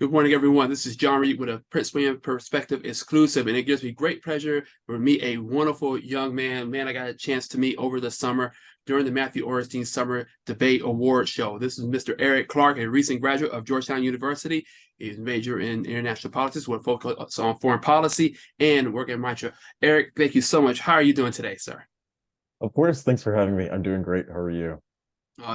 Good morning, everyone. This is John Reid with a Perspective exclusive, and it gives me great pleasure to meet a wonderful young man. I got a chance to meet over the summer during the Matthew Orenstein Summer Debate Award Show. This is Mr. Eric Clarke, a recent graduate of Georgetown University. He's major in international politics with focus on foreign policy and work at Mitra. Eric, thank you so much. How are you doing today, sir? Of course, thanks for having me. I'm doing great. How are you?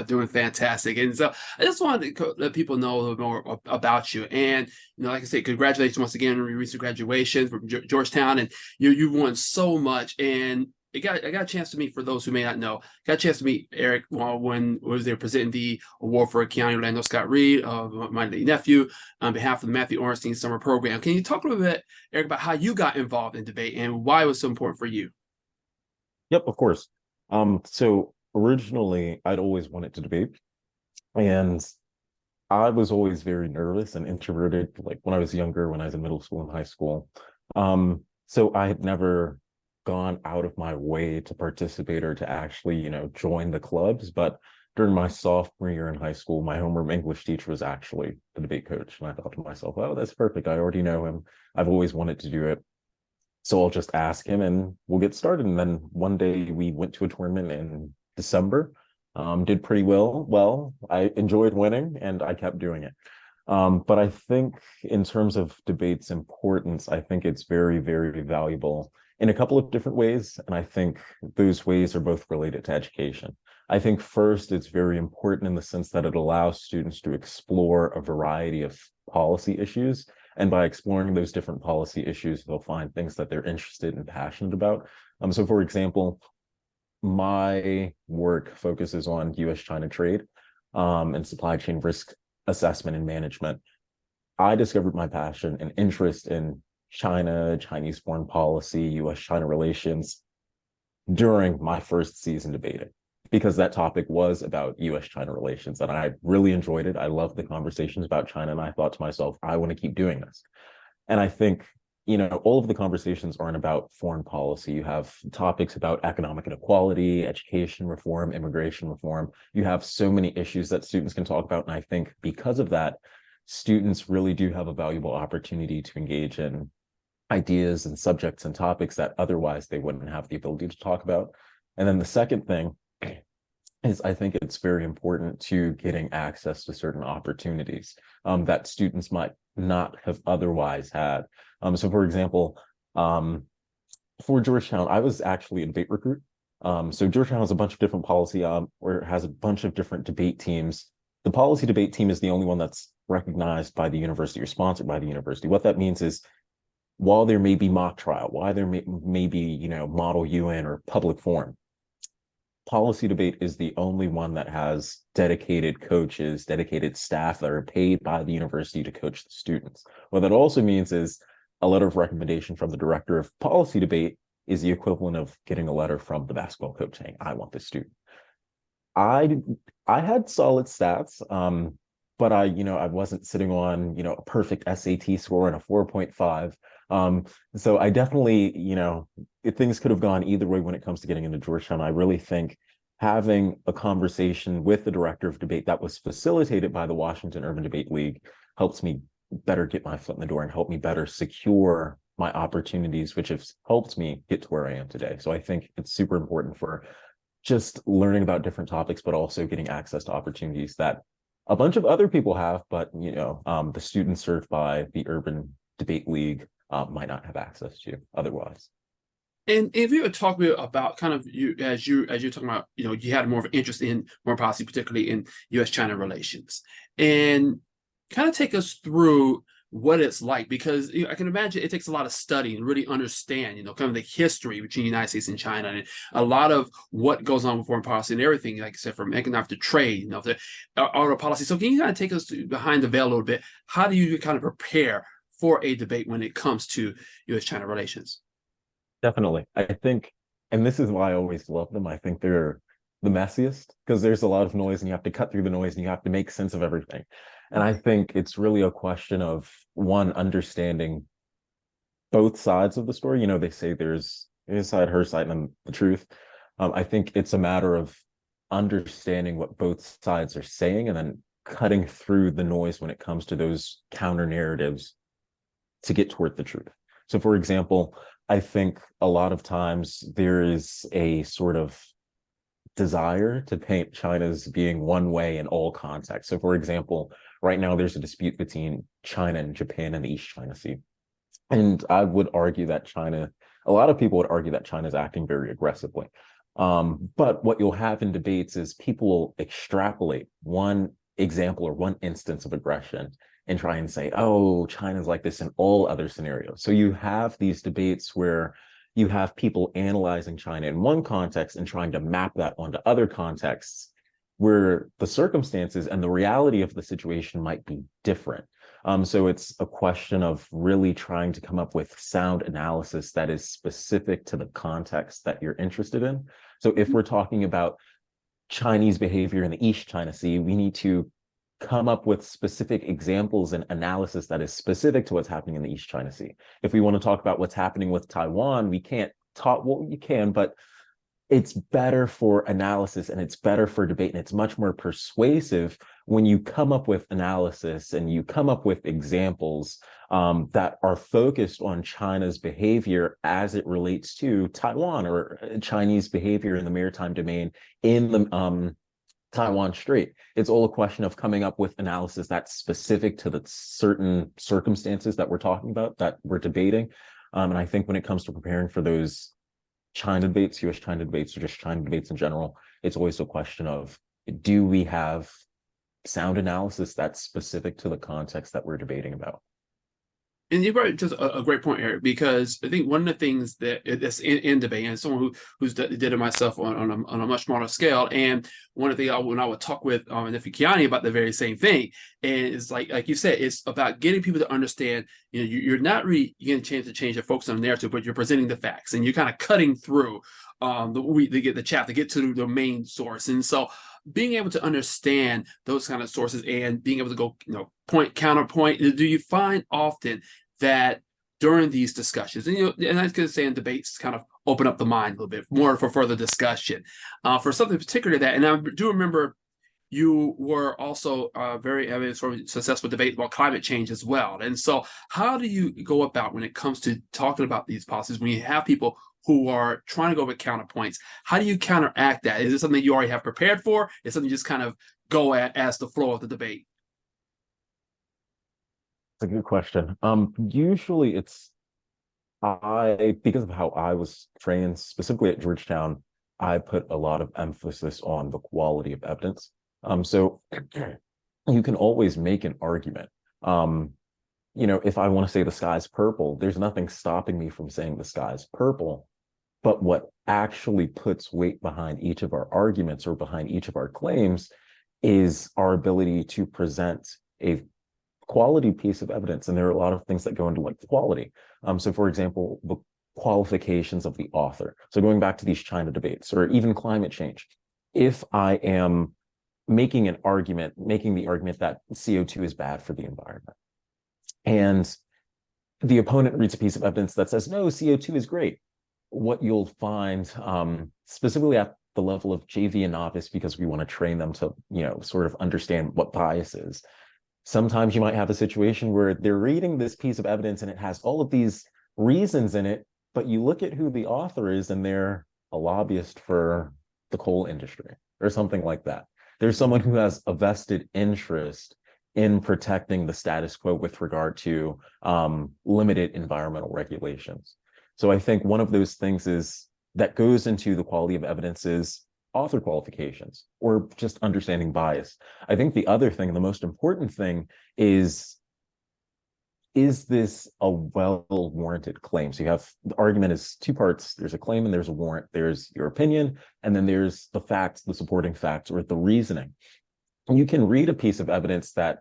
Doing fantastic. And so I just wanted to let people know a little more about you. And, like I said, congratulations once again on your recent graduation from Georgetown. And you've won so much. And I got a chance to meet, for those who may not know, got a chance to meet Eric when was there presenting the award for Keoni Orlando Scott-Reid, my nephew, on behalf of the Matthew Orenstein Summer Program. Can you talk a little bit, Eric, about how you got involved in debate and why it was so important for you? Yep, of course. So originally I'd always wanted to debate, and I was always very nervous and introverted, like when I was younger, when I was in middle school and high school. So I had never gone out of my way to participate or to actually, join the clubs. But during my sophomore year in high school, my homeroom English teacher was actually the debate coach. And I thought to myself, oh, that's perfect. I already know him. I've always wanted to do it. So I'll just ask him and we'll get started. And then one day we went to a tournament in December, did pretty well. Well, I enjoyed winning and I kept doing it. But I think in terms of debate's importance, I think it's very, very valuable in a couple of different ways. And I think those ways are both related to education. I think first, it's very important in the sense that it allows students to explore a variety of policy issues. And by exploring those different policy issues, they'll find things that they're interested and passionate about. So for example, my work focuses on US-China trade and supply chain risk assessment and management. I discovered my passion and interest in China, Chinese foreign policy, US-China relations during my first season debating, because that topic was about US-China relations, and I really enjoyed it. I loved the conversations about China, and I thought to myself, I want to keep doing this. And I think, all of the conversations aren't about foreign policy. You have topics about economic inequality, education reform, immigration reform. You have so many issues that students can talk about. And I think because of that, students really do have a valuable opportunity to engage in ideas and subjects and topics that otherwise they wouldn't have the ability to talk about. And then the second thing is I think it's very important to getting access to certain opportunities that students might not have otherwise had. So for example, for Georgetown, I was actually a debate recruit. So Georgetown has a bunch of different policy, or it has a bunch of different debate teams. The policy debate team is the only one that's recognized by the university or sponsored by the university. What that means is, while there may be mock trial, while there may be, model UN or public forum, policy debate is the only one that has dedicated coaches, dedicated staff that are paid by the university to coach the students. What that also means is a letter of recommendation from the director of policy debate is the equivalent of getting a letter from the basketball coach saying, I want this student. I had solid stats, but I wasn't sitting on, a perfect SAT score and a 4.5. So I definitely, things could have gone either way when it comes to getting into Georgetown. I really think having a conversation with the director of debate that was facilitated by the Washington Urban Debate League helps me better get my foot in the door and help me better secure my opportunities, which have helped me get to where I am today. So I think it's super important for just learning about different topics, but also getting access to opportunities that a bunch of other people have, but the students served by the Urban Debate League might not have access to otherwise. And if you would talk about kind of you're talking about, you had more of an interest in more policy, particularly in U.S.-China relations, and kind of take us through what it's like, because I can imagine it takes a lot of study and really understand, kind of the history between the United States and China, and a lot of what goes on with foreign policy and everything, like I said, from economic to trade, to auto policy. So can you kind of take us behind the veil a little bit? How do you kind of prepare for a debate when it comes to U.S.-China relations? Definitely. I think, and this is why I always love them, I think they're the messiest because there's a lot of noise and you have to cut through the noise and you have to make sense of everything. And I think it's really a question of, one, understanding both sides of the story. They say there's his side, her side, and the truth. I think it's a matter of understanding what both sides are saying and then cutting through the noise when it comes to those counter narratives to get toward the truth. So, for example, I think a lot of times there is a sort of desire to paint China as being one way in all contexts. So, for example, right now there's a dispute between China and Japan in the East China Sea. And I would argue that a lot of people would argue that China is acting very aggressively. But what you'll have in debates is people will extrapolate one example or one instance of aggression and try and say, oh, China's like this in all other scenarios. So you have these debates where you have people analyzing China in one context and trying to map that onto other contexts where the circumstances and the reality of the situation might be different. So it's a question of really trying to come up with sound analysis that is specific to the context that you're interested in. So if we're talking about Chinese behavior in the East China Sea, we need to come up with specific examples and analysis that is specific to what's happening in the East China Sea. If we want to talk about what's happening with Taiwan, we can't talk, well, you can, but it's better for analysis and it's better for debate and it's much more persuasive when you come up with analysis and you come up with examples that are focused on China's behavior as it relates to Taiwan or Chinese behavior in the maritime domain in the Taiwan Strait. It's all a question of coming up with analysis that's specific to the certain circumstances that we're talking about, that we're debating. And I think when it comes to preparing for those China debates, US China debates, or just China debates in general, it's always a question of, do we have sound analysis that's specific to the context that we're debating about? And you brought just a great point, Eric, because I think one of the things that's in debate, and someone who's did it myself on a much smaller scale, and one of the things when I would talk with nephew Keoni about the very same thing, and it's like you said, it's about getting people to understand. You're not really getting a chance to change your focus on the narrative, but you're presenting the facts, and you're kind of cutting through the chat to get to the main source, and so being able to understand those kind of sources and being able to go, point counterpoint. Do you find often that during these discussions, and and I was going to say in debates, kind of open up the mind a little bit more for further discussion, for something particular that, and I do remember you were also very sort of successful debate about climate change as well. And so, how do you go about when it comes to talking about these policies when you have people who are trying to go with counterpoints? How do you counteract that? Is it something you already have prepared for? Is it something you just kind of go at as the flow of the debate? It's a good question. Usually because of how I was trained, specifically at Georgetown, I put a lot of emphasis on the quality of evidence. So you can always make an argument. If I want to say the sky's purple, there's nothing stopping me from saying the sky's purple. But what actually puts weight behind each of our arguments or behind each of our claims is our ability to present a quality piece of evidence. And there are a lot of things that go into like quality. So for example, the qualifications of the author. So going back to these China debates or even climate change, if I am making the argument that CO2 is bad for the environment, and the opponent reads a piece of evidence that says, no, CO2 is great, what you'll find, specifically at the level of JV and novice, because we want to train them to, sort of understand what bias is. Sometimes you might have a situation where they're reading this piece of evidence and it has all of these reasons in it, but you look at who the author is and they're a lobbyist for the coal industry or something like that. There's someone who has a vested interest in protecting the status quo with regard to limited environmental regulations. So I think one of those things is that goes into the quality of evidence is author qualifications or just understanding bias. I think the other thing, the most important thing is this a well-warranted claim? So you have the argument is two parts. There's a claim and there's a warrant. There's your opinion, and then there's the facts, the supporting facts, or the reasoning. And you can read a piece of evidence that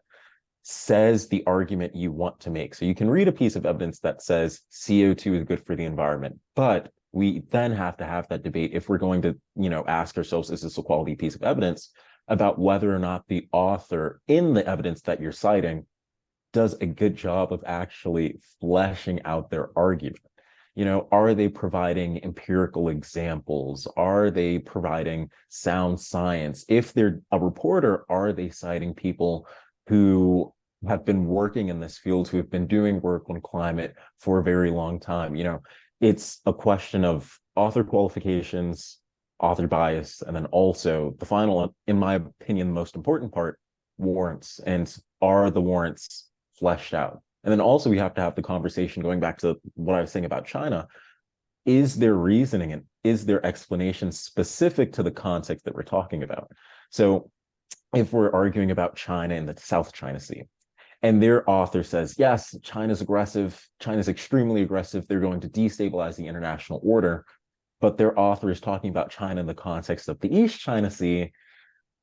says the argument you want to make. So you can read a piece of evidence that says CO2 is good for the environment, but we then have to have that debate if we're going to, ask ourselves, is this a quality piece of evidence, about whether or not the author in the evidence that you're citing does a good job of actually fleshing out their argument. Are they providing empirical examples? Are they providing sound science? If they're a reporter, are they citing people who have been working in this field, who have been doing work on climate for a very long time? It's a question of author qualifications, author bias, and then also the final, in my opinion, the most important part, warrants. And are the warrants fleshed out? And then also we have to have the conversation going back to what I was saying about China. Is there reasoning and is there explanation specific to the context that we're talking about? So if we're arguing about China and the South China Sea, and their author says, yes, China's aggressive, China's extremely aggressive, they're going to destabilize the international order, but their author is talking about China in the context of the East China Sea,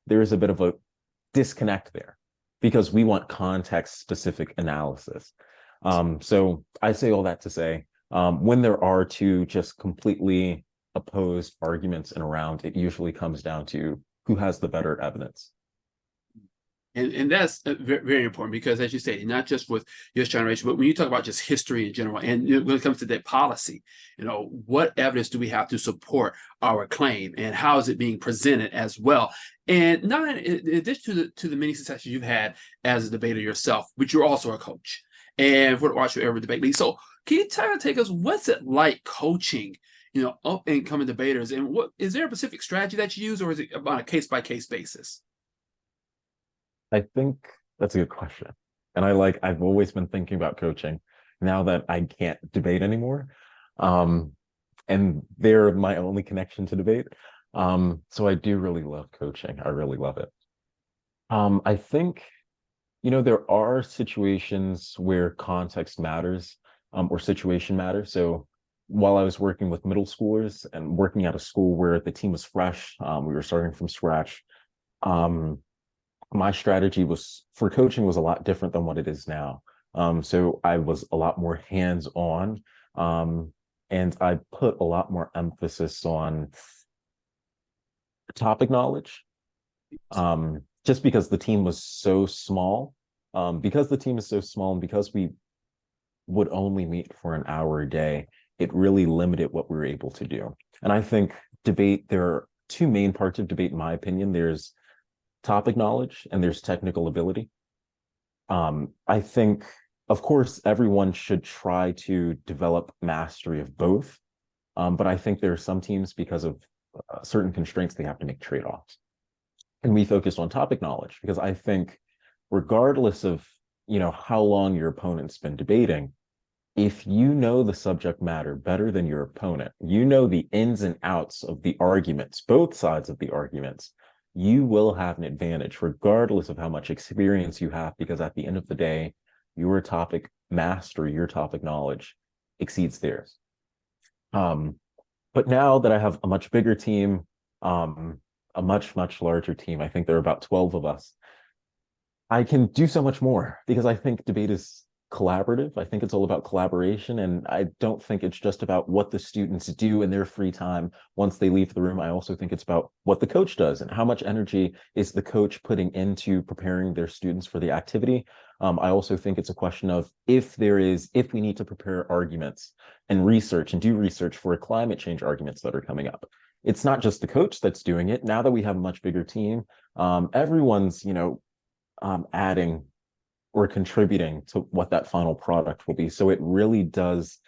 there's a bit of a disconnect there because we want context-specific analysis. So I say all that to say, when there are two just completely opposed arguments in a round, it usually comes down to who has the better evidence. And that's very, very important because, as you say, not just with U.S. generation, but when you talk about just history in general, and when it comes to that policy, what evidence do we have to support our claim, and how is it being presented as well? And not in addition to the many successes you've had as a debater yourself, but you're also a coach and for the Washington Area Debate League. So can you take us? What's it like coaching, up and coming debaters, and what is there a specific strategy that you use, or is it on a case-by-case basis? I think that's a good question. And I've always been thinking about coaching now that I can't debate anymore. And they're my only connection to debate. So I do really love coaching. I really love it. I think, there are situations where context matters, or situation matters. So while I was working with middle schoolers and working at a school where the team was fresh, we were starting from scratch. My strategy for coaching was a lot different than what it is now. So I was a lot more hands-on, and I put a lot more emphasis on topic knowledge, just because the team was so small. Because the team is so small and because we would only meet for an hour a day, it really limited what we were able to do. And I think there are two main parts of debate, in my opinion. There's topic knowledge and there's technical ability. I think, of course, everyone should try to develop mastery of both. But I think there are some teams, because of certain constraints, they have to make trade-offs. And we focused on topic knowledge because I think regardless of, how long your opponent's been debating, if you know the subject matter better than your opponent, the ins and outs of the arguments, both sides of the arguments, you will have an advantage regardless of how much experience you have, because at the end of the day, your topic mastery, your topic knowledge exceeds theirs. But now that I have a much bigger team, a much, much larger team, I think there are about 12 of us, I can do so much more because I think debate is collaborative. I think it's all about collaboration. And I don't think it's just about what the students do in their free time once they leave the room. I also think it's about what the coach does and how much energy is the coach putting into preparing their students for the activity. I also think it's a question of if we need to prepare arguments and research and do research for climate change arguments that are coming up. It's not just the coach that's doing it. Now that we have a much bigger team, everyone's, adding or contributing to what that final product will be. So it really does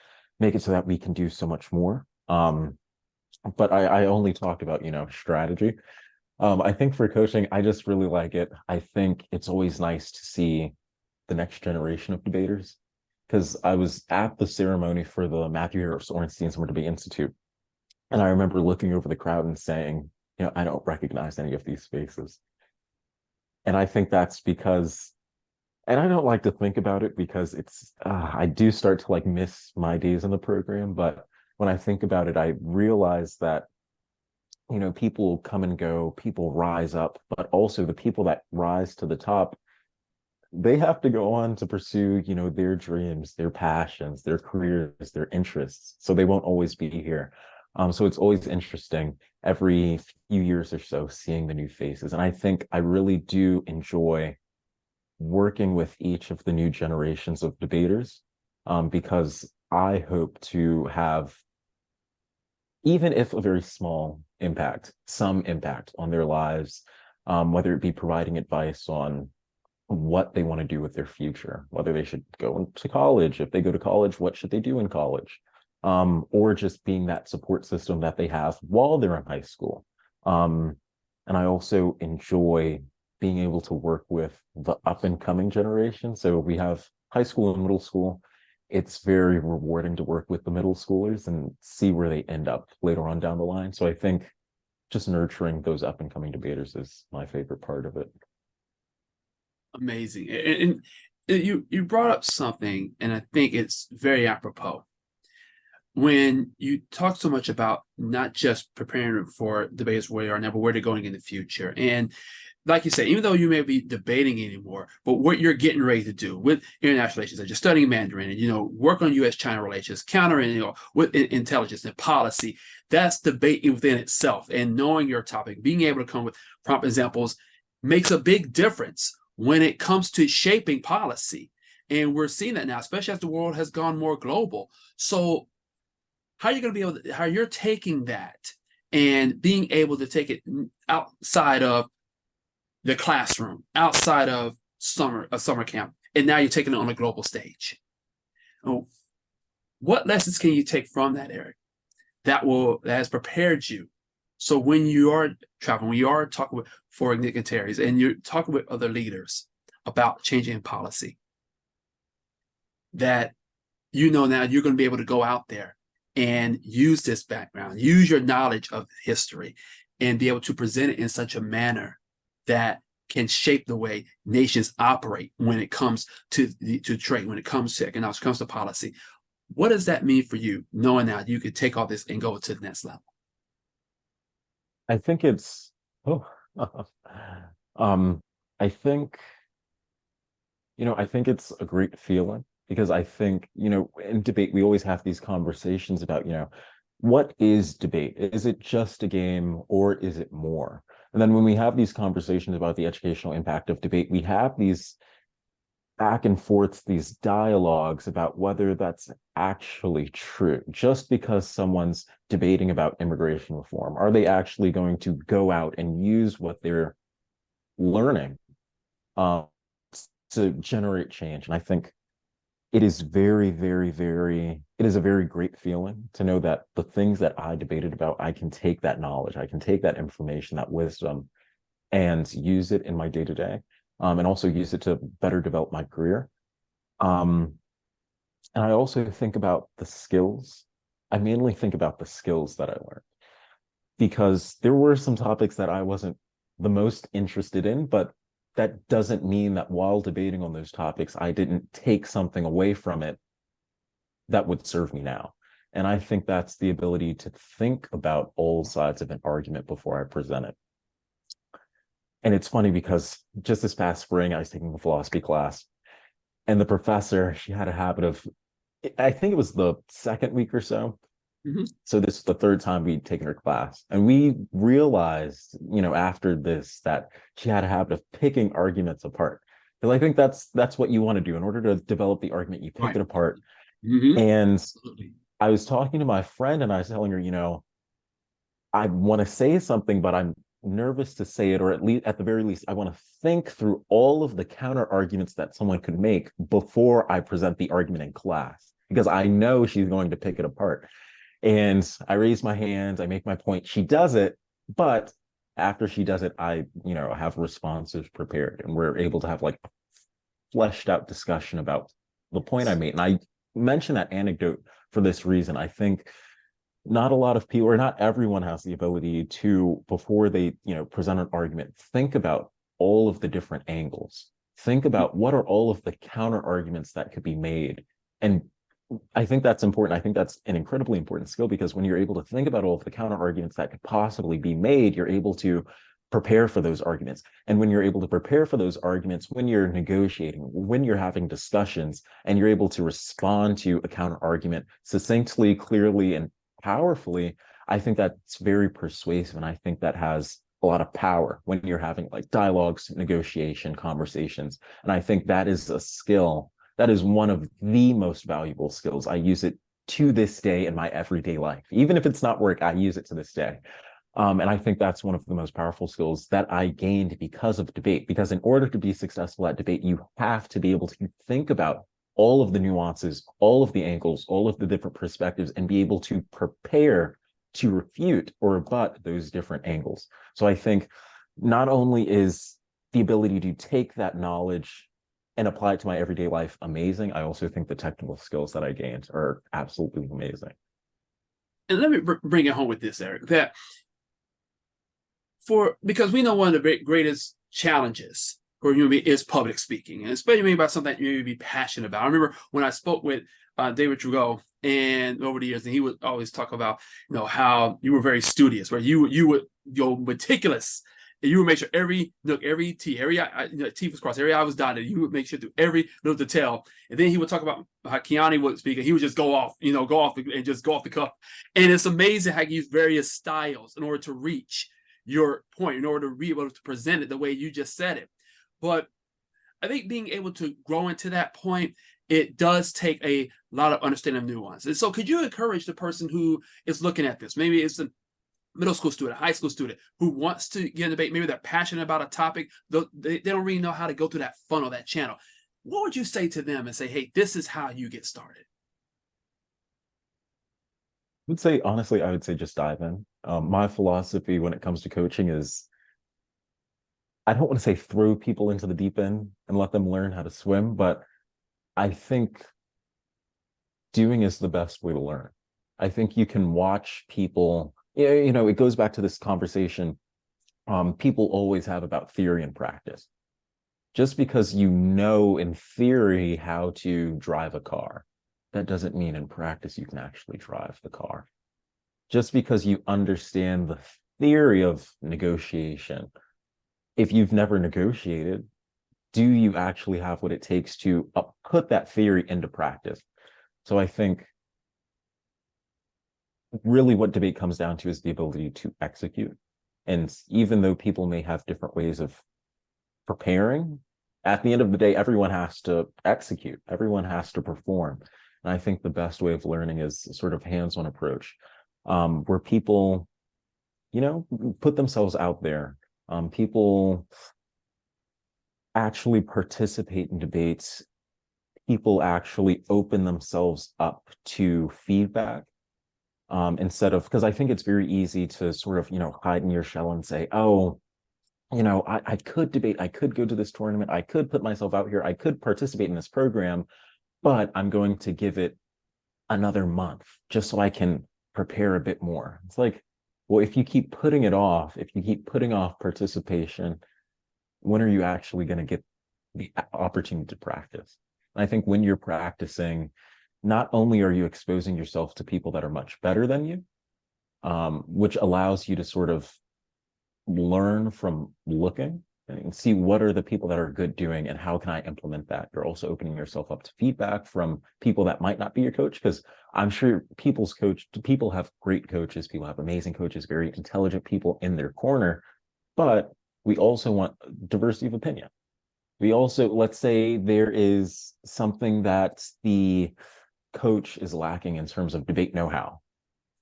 make it so that we can do so much more. But I only talked about, strategy. I think for coaching, I just really like it. I think it's always nice to see the next generation of debaters, because I was at the ceremony for the Matthew Harris Orenstein Summer Debate Institute. And I remember looking over the crowd and saying, I don't recognize any of these faces. And I think that's because, and I don't like to think about it because I do start to miss my days in the program. But when I think about it, I realize that, people come and go, people rise up, but also the people that rise to the top, they have to go on to pursue, their dreams, their passions, their careers, their interests. So they won't always be here. So it's always interesting every few years or so seeing the new faces. And I think I really do enjoy working with each of the new generations of debaters, because I hope to have, even if a very small impact, some impact on their lives, whether it be providing advice on what they want to do with their future, whether they should go into college. If they go to college, what should they do in college? Or just being that support system that they have while they're in high school. And I also enjoy being able to work with the up and coming generation. So we have high school and middle school. It's very rewarding to work with the middle schoolers and see where they end up later on down the line. So I think just nurturing those up and coming debaters is my favorite part of it. Amazing. And you brought up something, and I think it's very apropos. When you talk so much about not just preparing for debates where they are now, but where they're going in the future. And like you said, even though you may be debating anymore, but what you're getting ready to do with international relations, that you're studying Mandarin and, work on U.S.-China relations, countering, with intelligence and policy, that's debate within itself. And knowing your topic, being able to come with prompt examples makes a big difference when it comes to shaping policy. And we're seeing that now, especially as the world has gone more global. So how are you going to be able to, how you're taking that and being able to take it outside of the classroom, outside of summer camp, and now you're taking it on a global stage? Oh, what lessons can you take from that, Eric, that has prepared you? So when you are traveling, when you are talking with foreign dignitaries and you're talking with other leaders about changing policy, that now you're going to be able to go out there and use this background, use your knowledge of history, and be able to present it in such a manner that can shape the way nations operate when it comes to trade, when it comes to economics, when it comes to policy. What does that mean for you, knowing that you could take all this and go to the next level? I think it's, I think, I think it's a great feeling, because I think, in debate, we always have these conversations about, what is debate? Is it just a game, or is it more? And then when we have these conversations about the educational impact of debate, we have these back and forths, these dialogues about whether that's actually true. Just because someone's debating about immigration reform, are they actually going to go out and use what they're learning to generate change? And I think it is very, very, it is a very great feeling to know that the things that I debated about, I can take that knowledge, I can take that information, that wisdom, and use it in my day-to-day, and also use it to better develop my career. And I also think about the skills. I mainly think about the skills that I learned, because there were some topics that I wasn't the most interested in, but that doesn't mean that while debating on those topics, I didn't take something away from it that would serve me now. And I think that's the ability to think about all sides of an argument before I present it. And it's funny because just this past spring, I was taking a philosophy class, and the professor, she had a habit of, I think it was the second week or so. Mm-hmm. So this is the third time we'd taken her class. And we realized, after this, that she had a habit of picking arguments apart. Because I think that's what you want to do. In order to develop the argument, you pick it apart. Mm-hmm. And absolutely. I was talking to my friend and I was telling her, I want to say something, but I'm nervous to say it, or at the very least, I want to think through all of the counter arguments that someone could make before I present the argument in class, because I know she's going to pick it apart. And I raise my hands, I make my point, she does it, but after she does it, I, have responses prepared, and we're able to have like a fleshed out discussion about the point I made. And I mention that anecdote for this reason. I think not a lot of people, or not everyone, has the ability to, before they, present an argument, think about all of the different angles. Think about what are all of the counter arguments that could be made. And I think that's important. I think that's an incredibly important skill, because when you're able to think about all of the counter arguments that could possibly be made, you're able to prepare for those arguments. And when you're able to prepare for those arguments, when you're negotiating, when you're having discussions, and you're able to respond to a counter argument succinctly, clearly, and powerfully, I think that's very persuasive. And I think that has a lot of power when you're having like dialogues, negotiation, conversations. And I think that is a skill that is one of the most valuable skills. I use it to this day in my everyday life. Even if it's not work, I use it to this day. And I think that's one of the most powerful skills that I gained because of debate. Because in order to be successful at debate, you have to be able to think about all of the nuances, all of the angles, all of the different perspectives, and be able to prepare to refute or rebut those different angles. So I think not only is the ability to take that knowledge and apply it to my everyday life amazing, I also think the technical skills that I gained are absolutely amazing. And let me bring it home with this, Eric, that because we know one of the greatest challenges for human being is public speaking, and especially about something that you may be passionate about. I remember when I spoke with David Trudeau, and over the years, and he would always talk about, how you were very studious, where you would go meticulous, and you would make sure every nook, every T, every T was crossed, every I was dotted. You would make sure through every little detail. And then he would talk about how Keoni would speak, and he would just go off and just go off the cuff. And it's amazing how he used various styles in order to reach your point, in order to be able to present it the way you just said it. But I think being able to grow into that point, it does take a lot of understanding of nuance. And so could you encourage the person who is looking at this? Maybe it's a middle school student, high school student who wants to get in debate. Maybe they're passionate about a topic. They don't really know how to go through that funnel, that channel. What would you say to them and say, hey, this is how you get started? I would say, honestly, I would say just dive in. My philosophy when it comes to coaching is, I don't want to say throw people into the deep end and let them learn how to swim, but I think doing is the best way to learn. I think you can watch people, it goes back to this conversation people always have about theory and practice. Just because you know in theory how to drive a car, that doesn't mean in practice you can actually drive the car. Just because you understand the theory of negotiation, if you've never negotiated, do you actually have what it takes to put that theory into practice? So I think really what debate comes down to is the ability to execute. And even though people may have different ways of preparing, at the end of the day, everyone has to execute, everyone has to perform. And I think the best way of learning is a sort of hands-on approach, where people, put themselves out there. People actually participate in debates. People actually open themselves up to feedback, instead of, because I think it's very easy to sort of, hide in your shell and say, oh, I could debate, I could go to this tournament, I could put myself out here, I could participate in this program, but I'm going to give it another month just so I can prepare a bit more. It's like, well, if you keep putting it off, if you keep putting off participation, when are you actually going to get the opportunity to practice? And I think when you're practicing, not only are you exposing yourself to people that are much better than you, which allows you to sort of learn from looking and see what are the people that are good doing and how can I implement that. You're also opening yourself up to feedback from people that might not be your coach, because I'm sure people have great coaches, people have amazing coaches, very intelligent people in their corner, but we also want diversity of opinion. We also, let's say there is something that the coach is lacking in terms of debate know-how.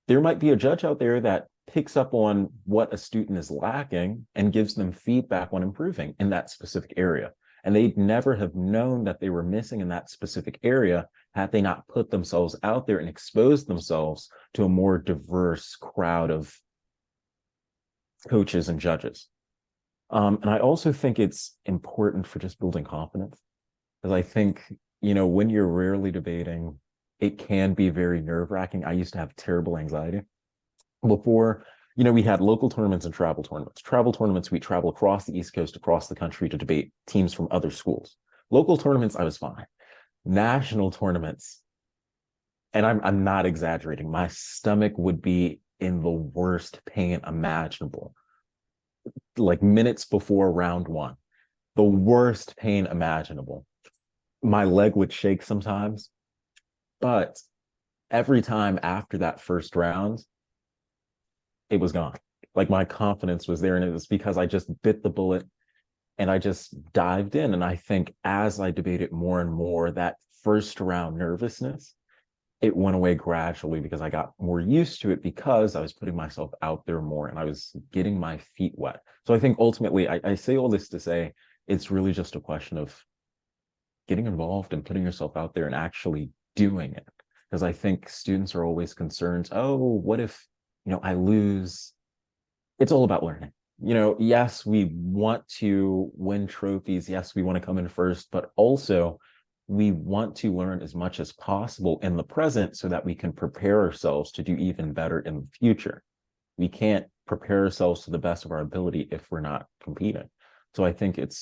There might be a judge out there that picks up on what a student is lacking and gives them feedback on improving in that specific area. And they'd never have known that they were missing in that specific area had they not put themselves out there and exposed themselves to a more diverse crowd of coaches and judges. And I also think it's important for just building confidence, because I think, when you're rarely debating, it can be very nerve-wracking. I used to have terrible anxiety before. We had local tournaments and travel tournaments. Travel tournaments, we travel across the East Coast, across the country to debate teams from other schools. Local tournaments, I was fine. National tournaments, and I'm not exaggerating, my stomach would be in the worst pain imaginable. Like minutes before round one, the worst pain imaginable. My leg would shake sometimes, but every time after that first round, it was gone. Like my confidence was there, and it was because I just bit the bullet and I just dived in. And I think as I debated more and more, that first round nervousness it went away gradually because I got more used to it because I was putting myself out there more and I was getting my feet wet. So I think ultimately, I say all this to say it's really just a question of getting involved and putting yourself out there and actually doing it. Because I think students are always concerned, oh, what if, I lose? It's all about learning. Yes, we want to win trophies. Yes, we want to come in first, but also we want to learn as much as possible in the present so that we can prepare ourselves to do even better in the future. We can't prepare ourselves to the best of our ability if we're not competing. So I think it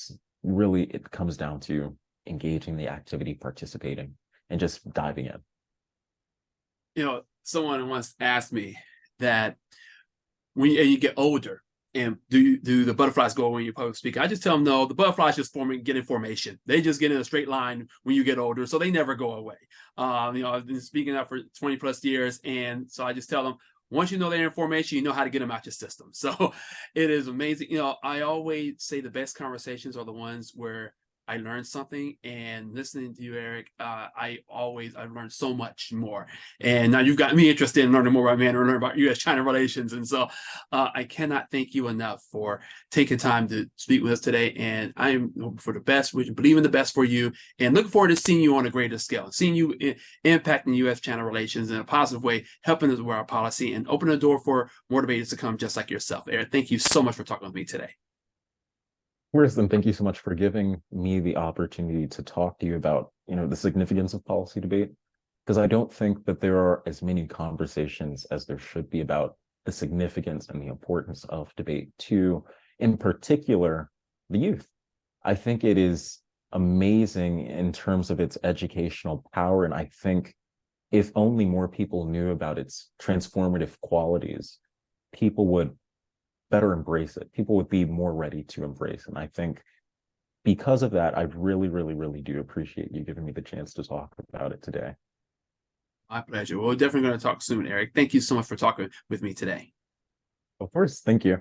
comes down to engaging the activity, participating, and just diving in. Someone once asked me that when you get older, and do the butterflies go away when you public speak? I just tell them no, the butterflies just get in formation. They just get in a straight line when you get older, so they never go away. I've been speaking out for 20 plus years, and so I just tell them, once you know they're in formation, you know how to get them out your system. So it is amazing. I always say the best conversations are the ones where I learned something, and listening to you, Eric, I've learned so much more. And now you've got me interested in learning more about Mandarin, learning about U.S.-China relations. And so I cannot thank you enough for taking time to speak with us today. And I am hoping for the best. We believe in the best for you, and looking forward to seeing you on a greater scale, seeing you impacting U.S.-China relations in a positive way, helping us with our policy, and opening the door for more debaters to come just like yourself. Eric, thank you so much for talking with me today. Orenstein, thank you so much for giving me the opportunity to talk to you about, the significance of policy debate, because I don't think that there are as many conversations as there should be about the significance and the importance of debate to, in particular, the youth. I think it is amazing in terms of its educational power, and I think if only more people knew about its transformative qualities, people would better embrace it. People would be more ready to embrace. And I think because of that, I really, really, really do appreciate you giving me the chance to talk about it today. My pleasure. We're definitely going to talk soon, Eric. Thank you so much for talking with me today. Of course. Thank you.